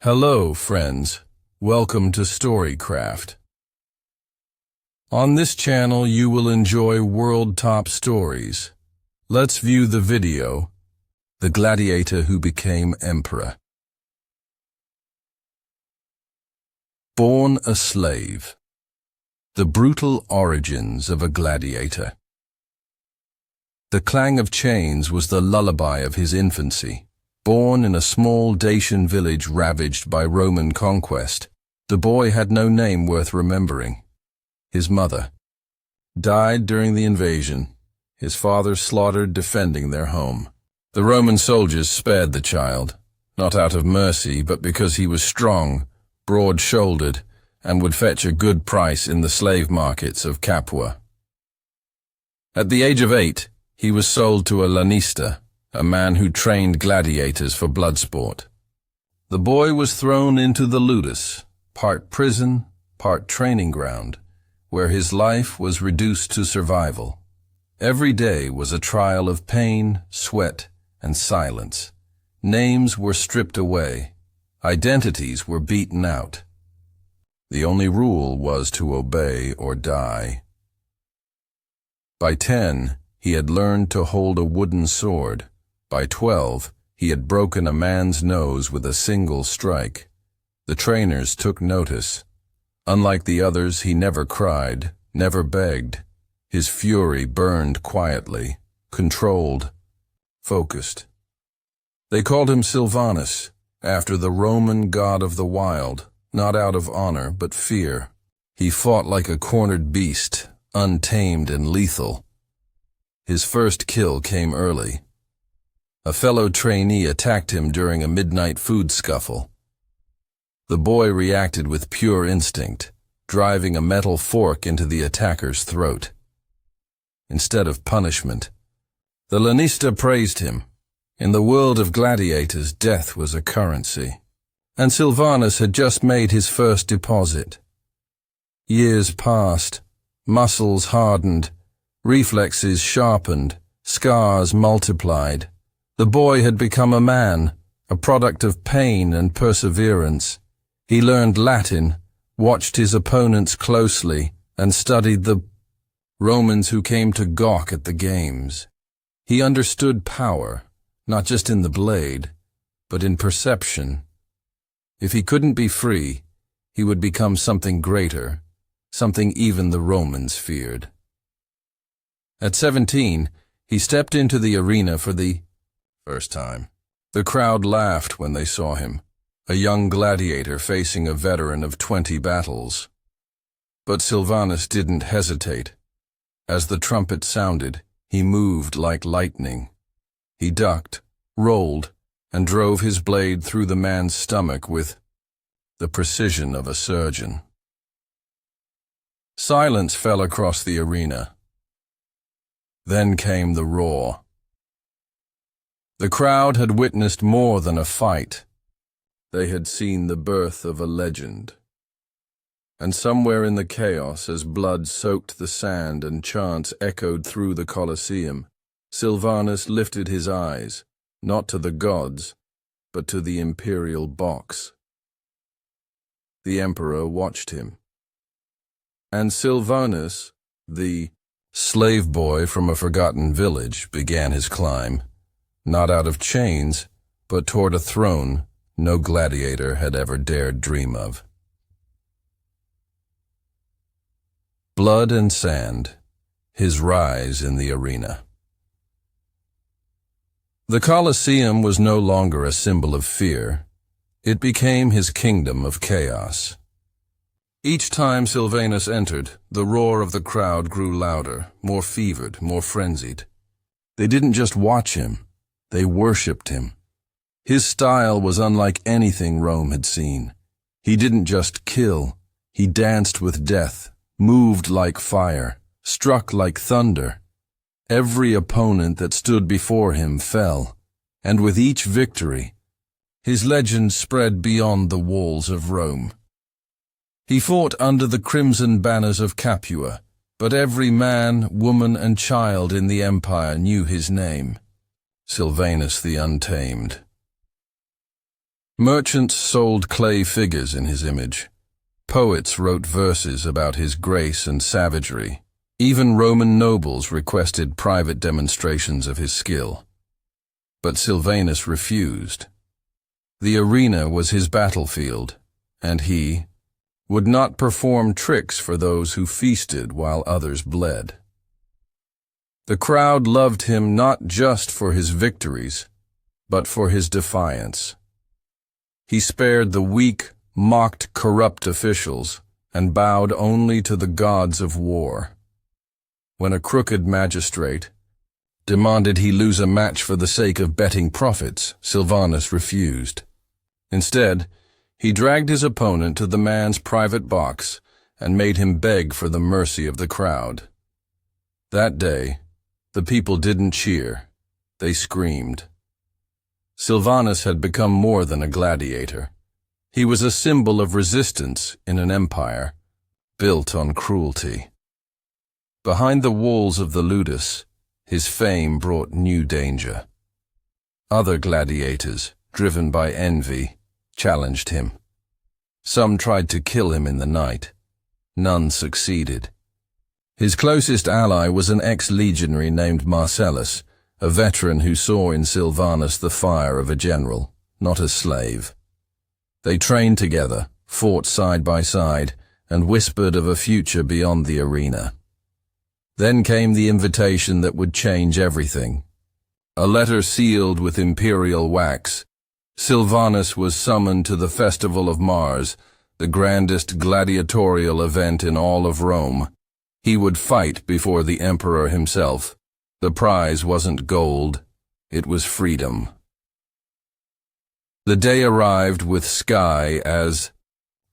Hello, friends. Welcome to Storycraft. On this channel, you will enjoy world top stories. Let's view the video, The Gladiator Who Became Emperor. Born a slave. The brutal origins of a gladiator. The clang of chains was the lullaby of his infancy. Born in a small Dacian village ravaged by Roman conquest, the boy had no name worth remembering. His mother died during the invasion, his father slaughtered defending their home. The Roman soldiers spared the child, not out of mercy, but because he was strong, broad-shouldered, and would fetch a good price in the slave markets of Capua. At the age of 8, he was sold to a lanista, a man who trained gladiators for blood sport. The boy was thrown into the ludus, part prison, part training ground, where his life was reduced to survival. Every day was a trial of pain, sweat, and silence. Names were stripped away. Identities were beaten out. The only rule was to obey or die. By 10, he had learned to hold a wooden sword. By 12, he had broken a man's nose with a single strike. The trainers took notice. Unlike the others, he never cried, never begged. His fury burned quietly, controlled, focused. They called him Silvanus, after the Roman god of the wild, not out of honor but fear. He fought like a cornered beast, untamed and lethal. His first kill came early. A fellow trainee attacked him during a midnight food scuffle. The boy reacted with pure instinct, driving a metal fork into the attacker's throat. Instead of punishment, the lanista praised him. In the world of gladiators, death was a currency, and Silvanus had just made his first deposit. Years passed, muscles hardened, reflexes sharpened, scars multiplied. The boy had become a man, a product of pain and perseverance. He learned Latin, watched his opponents closely, and studied the Romans who came to gawk at the games. He understood power, not just in the blade, but in perception. If he couldn't be free, he would become something greater, something even the Romans feared. At 17, he stepped into the arena for the first time. The crowd laughed when they saw him, a young gladiator facing a veteran of 20 battles. But Silvanus didn't hesitate. As the trumpet sounded, he moved like lightning. He ducked, rolled, and drove his blade through the man's stomach with the precision of a surgeon. Silence fell across the arena. Then came the roar. The crowd had witnessed more than a fight. They had seen the birth of a legend. And somewhere in the chaos, as blood soaked the sand and chants echoed through the Colosseum, Silvanus lifted his eyes, not to the gods, but to the imperial box. The emperor watched him. And Silvanus, the slave boy from a forgotten village, began his climb. Not out of chains, but toward a throne no gladiator had ever dared dream of. Blood and sand, his rise in the arena. The Colosseum was no longer a symbol of fear. It became his kingdom of chaos. Each time Silvanus entered, the roar of the crowd grew louder, more fevered, more frenzied. They didn't just watch him. They worshipped him. His style was unlike anything Rome had seen. He didn't just kill. He danced with death, moved like fire, struck like thunder. Every opponent that stood before him fell, and with each victory, his legend spread beyond the walls of Rome. He fought under the crimson banners of Capua, but every man, woman, and child in the empire knew his name. Silvanus the Untamed. Merchants sold clay figures in his image. Poets wrote verses about his grace and savagery. Even Roman nobles requested private demonstrations of his skill. But Silvanus refused. The arena was his battlefield, and he would not perform tricks for those who feasted while others bled. The crowd loved him not just for his victories, but for his defiance. He spared the weak, mocked corrupt officials, and bowed only to the gods of war. When a crooked magistrate demanded he lose a match for the sake of betting profits, Silvanus refused. Instead, he dragged his opponent to the man's private box and made him beg for the mercy of the crowd. That day, the people didn't cheer, they screamed. Silvanus had become more than a gladiator. He was a symbol of resistance in an empire built on cruelty. Behind the walls of the ludus, his fame brought new danger. Other gladiators, driven by envy, challenged him. Some tried to kill him in the night. None succeeded. His closest ally was an ex-legionary named Marcellus, a veteran who saw in Silvanus the fire of a general, not a slave. They trained together, fought side by side, and whispered of a future beyond the arena. Then came the invitation that would change everything. A letter sealed with imperial wax. Silvanus was summoned to the Festival of Mars, the grandest gladiatorial event in all of Rome. He would fight before the emperor himself. The prize wasn't gold, it was freedom. The day arrived with sky as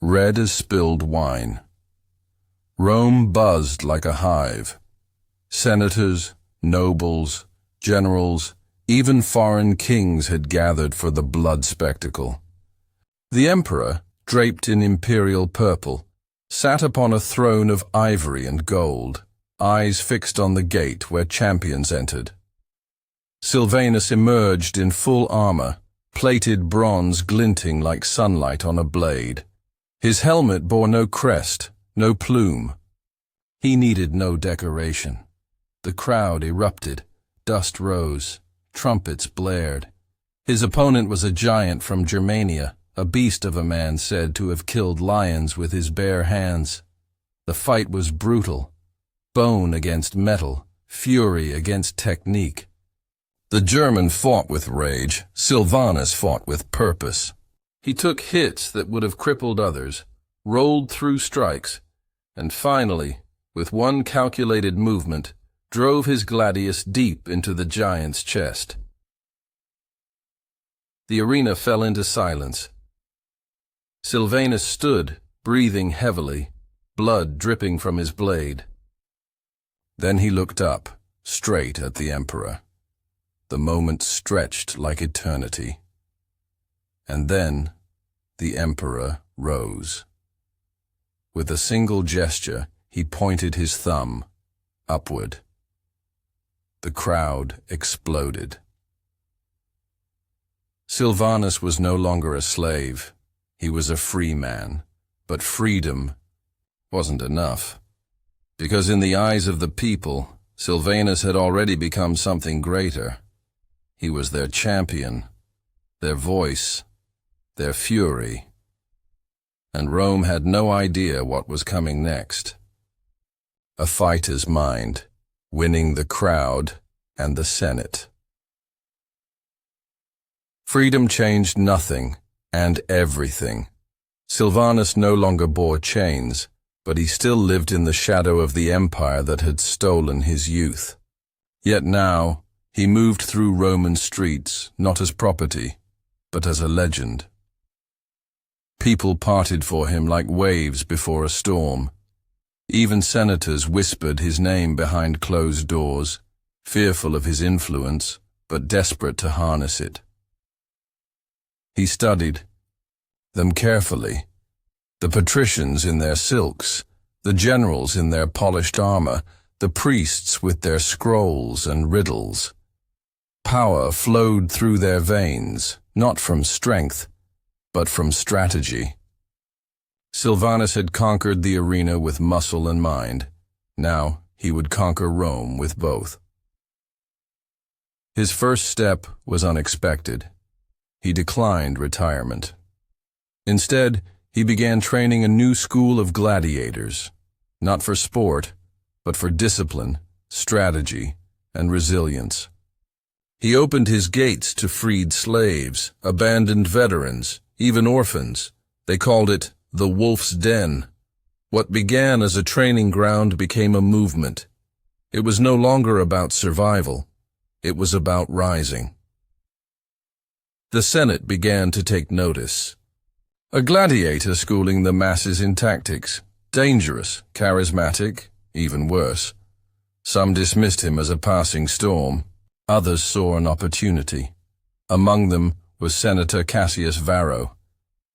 red as spilled wine. Rome buzzed like a hive. Senators, nobles, generals, even foreign kings had gathered for the blood spectacle. The emperor, draped in imperial purple, sat upon a throne of ivory and gold, eyes fixed on the gate where champions entered. Silvanus emerged in full armor, plated bronze glinting like sunlight on a blade. His helmet bore no crest, no plume. He needed no decoration. The crowd erupted, dust rose, trumpets blared. His opponent was a giant from Germania, a beast of a man said to have killed lions with his bare hands. The fight was brutal. Bone against metal, fury against technique. The German fought with rage, Silvanus fought with purpose. He took hits that would have crippled others, rolled through strikes, and finally, with one calculated movement, drove his gladius deep into the giant's chest. The arena fell into silence. Silvanus stood, breathing heavily, blood dripping from his blade. Then he looked up, straight at the emperor. The moment stretched like eternity. And then the emperor rose. With a single gesture, he pointed his thumb upward. The crowd exploded. Silvanus was no longer a slave. He was a free man. But freedom wasn't enough. Because in the eyes of the people, Silvanus had already become something greater. He was their champion, their voice, their fury. And Rome had no idea what was coming next. A fighter's mind, winning the crowd and the Senate. Freedom changed nothing and everything. Silvanus no longer bore chains, but he still lived in the shadow of the empire that had stolen his youth. Yet now, he moved through Roman streets, not as property, but as a legend. People parted for him like waves before a storm. Even senators whispered his name behind closed doors, fearful of his influence, but desperate to harness it. He studied them carefully, the patricians in their silks, the generals in their polished armor, the priests with their scrolls and riddles. Power flowed through their veins, not from strength, but from strategy. Silvanus had conquered the arena with muscle and mind. Now he would conquer Rome with both. His first step was unexpected. He declined retirement. Instead, he began training a new school of gladiators, not for sport, but for discipline, strategy, and resilience. He opened his gates to freed slaves, abandoned veterans, even orphans. They called it the Wolf's Den. What began as a training ground became a movement. It was no longer about survival. It was about rising. The Senate began to take notice. A gladiator schooling the masses in tactics. Dangerous, charismatic, even worse. Some dismissed him as a passing storm. Others saw an opportunity. Among them was Senator Cassius Varro,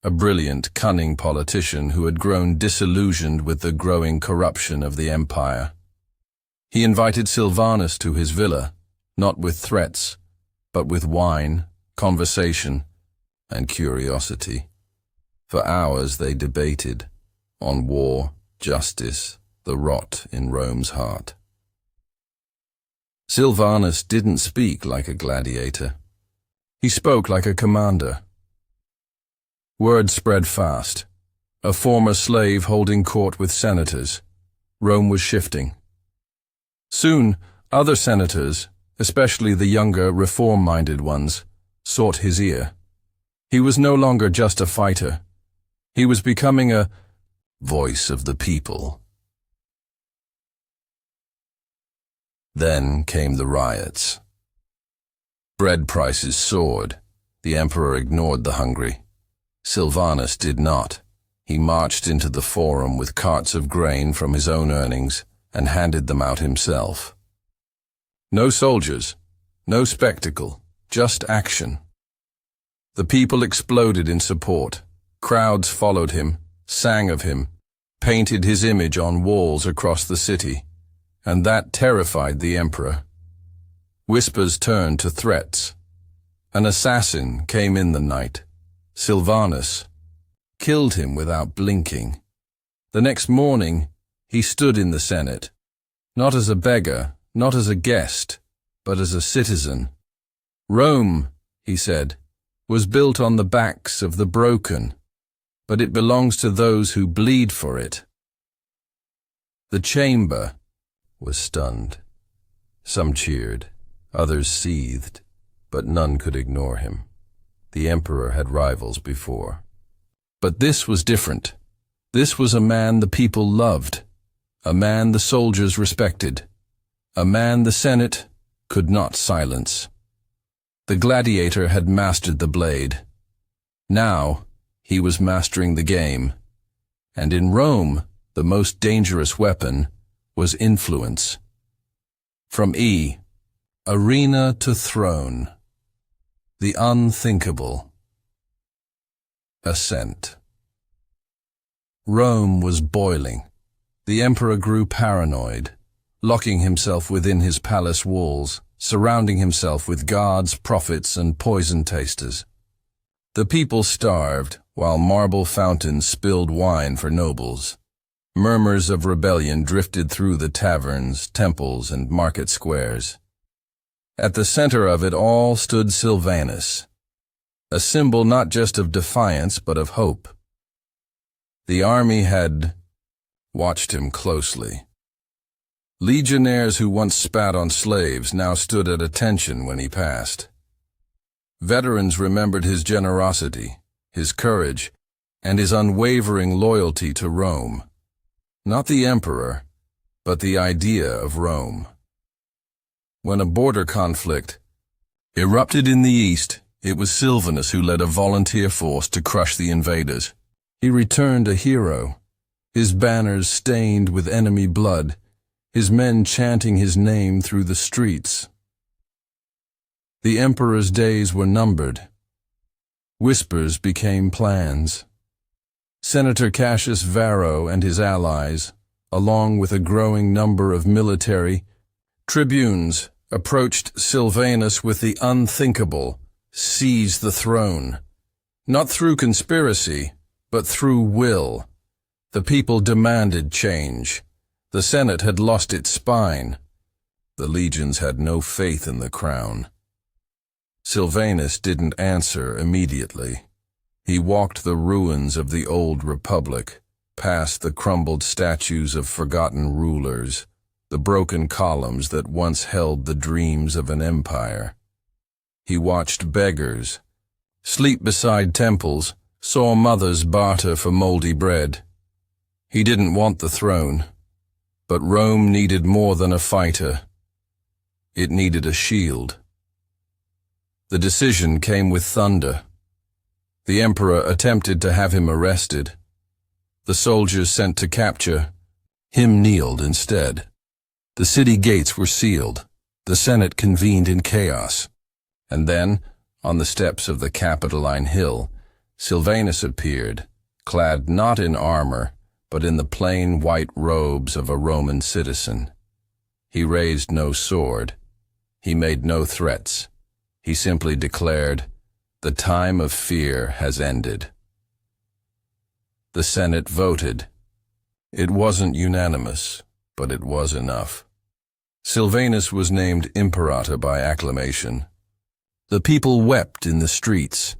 a brilliant, cunning politician who had grown disillusioned with the growing corruption of the empire. He invited Silvanus to his villa, not with threats, but with wine, conversation, and curiosity. For hours they debated on war, justice, the rot in Rome's heart. Silvanus didn't speak like a gladiator. He spoke like a commander. Word spread fast. A former slave holding court with senators. Rome was shifting. Soon, other senators, especially the younger, reform-minded ones, sought his ear. He was no longer just a fighter. He was becoming a voice of the people. Then came the riots. Bread prices soared. The emperor ignored the hungry. Silvanus did not. He marched into the forum with carts of grain from his own earnings and handed them out himself. No soldiers, no spectacle, just action. The people exploded in support. Crowds followed him, sang of him, painted his image on walls across the city, and that terrified the emperor. Whispers turned to threats. An assassin came in the night. Silvanus killed him without blinking. The next morning, he stood in the Senate, not as a beggar, not as a guest, but as a citizen. Rome, he said, was built on the backs of the broken, but it belongs to those who bleed for it. The chamber was stunned. Some cheered, others seethed, but none could ignore him. The emperor had rivals before. But this was different. This was a man the people loved, a man the soldiers respected, a man the Senate could not silence. The gladiator had mastered the blade. Now he was mastering the game. And in Rome, the most dangerous weapon was influence. From arena to throne. The unthinkable. Ascent. Rome was boiling. The emperor grew paranoid, locking himself within his palace walls, surrounding himself with guards, prophets, and poison tasters. The people starved, while marble fountains spilled wine for nobles. Murmurs of rebellion drifted through the taverns, temples, and market squares. At the center of it all stood Silvanus, a symbol not just of defiance but of hope. The army had watched him closely. Legionnaires who once spat on slaves now stood at attention when he passed. Veterans remembered his generosity, his courage, and his unwavering loyalty to Rome. Not the emperor, but the idea of Rome. When a border conflict erupted in the east, it was Silvanus who led a volunteer force to crush the invaders. He returned a hero, his banners stained with enemy blood, his men chanting his name through the streets. The emperor's days were numbered. Whispers became plans. Senator Cassius Varro and his allies, along with a growing number of military tribunes, approached Silvanus with the unthinkable: seize the throne. Not through conspiracy, but through will. The people demanded change. The Senate had lost its spine. The legions had no faith in the crown. Silvanus didn't answer immediately. He walked the ruins of the old republic, past the crumbled statues of forgotten rulers, the broken columns that once held the dreams of an empire. He watched beggars sleep beside temples, saw mothers barter for moldy bread. He didn't want the throne, but Rome needed more than a fighter. It needed a shield. The decision came with thunder. The emperor attempted to have him arrested. The soldiers sent to capture him kneeled instead. The city gates were sealed. The Senate convened in chaos. And then, on the steps of the Capitoline Hill, Silvanus appeared, clad not in armor, but in the plain white robes of a Roman citizen. He raised no sword. He made no threats. He simply declared, "The time of fear has ended." The Senate voted. It wasn't unanimous, but it was enough. Silvanus was named imperator by acclamation. The people wept in the streets.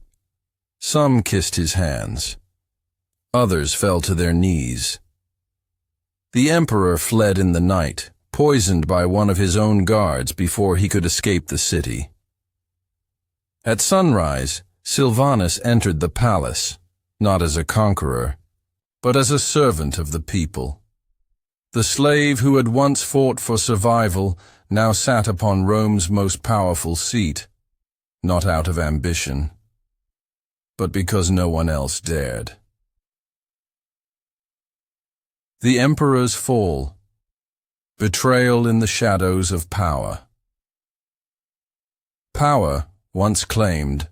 Some kissed his hands. Others fell to their knees. The emperor fled in the night, poisoned by one of his own guards before he could escape the city. At sunrise, Silvanus entered the palace, not as a conqueror, but as a servant of the people. The slave who had once fought for survival now sat upon Rome's most powerful seat, not out of ambition, but because no one else dared. The Emperor's Fall. Betrayal in the shadows of power. Power, once claimed,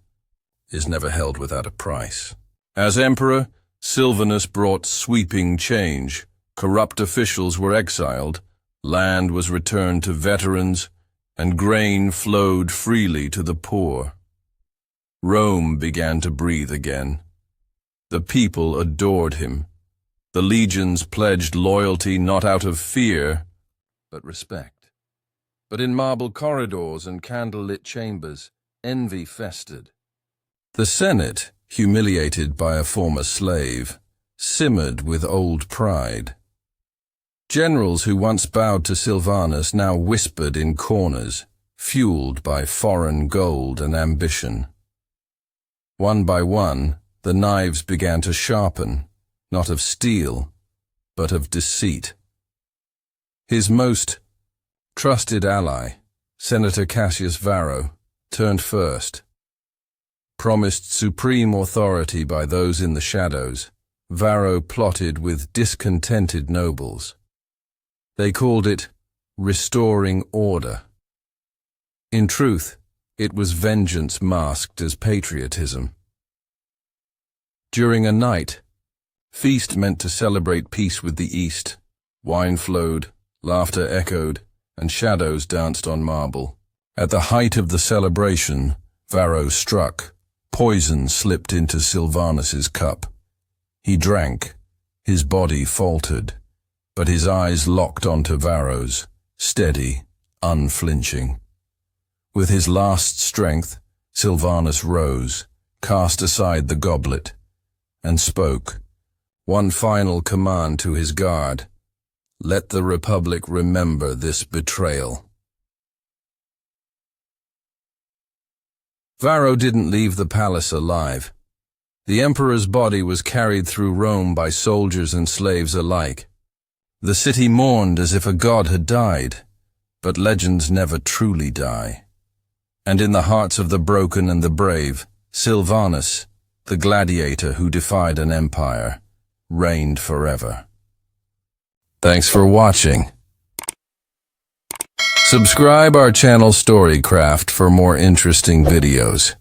is never held without a price. As emperor, Silvanus brought sweeping change. Corrupt officials were exiled, land was returned to veterans, and grain flowed freely to the poor. Rome began to breathe again. The people adored him. The legions pledged loyalty not out of fear, but respect. But in marble corridors and candle-lit chambers, envy festered. The Senate, humiliated by a former slave, simmered with old pride. Generals who once bowed to Silvanus now whispered in corners, fueled by foreign gold and ambition. One by one, the knives began to sharpen, not of steel, but of deceit. His most trusted ally, Senator Cassius Varro, turned first. Promised supreme authority by those in the shadows, Varro plotted with discontented nobles. They called it restoring order. In truth, it was vengeance masked as patriotism. During a night, feast meant to celebrate peace with the East. Wine flowed, laughter echoed, and shadows danced on marble. At the height of the celebration, Varro struck. Poison slipped into Silvanus's cup. He drank. His body faltered, but his eyes locked onto Varro's, steady, unflinching. With his last strength, Silvanus rose, cast aside the goblet, and spoke, one final command to his guard: "Let the Republic remember this betrayal." Varro didn't leave the palace alive. The emperor's body was carried through Rome by soldiers and slaves alike. The city mourned as if a god had died, but legends never truly die. And in the hearts of the broken and the brave, Silvanus, the gladiator who defied an empire, reigned forever. Thanks for watching. Subscribe our channel Storycraft for more interesting videos.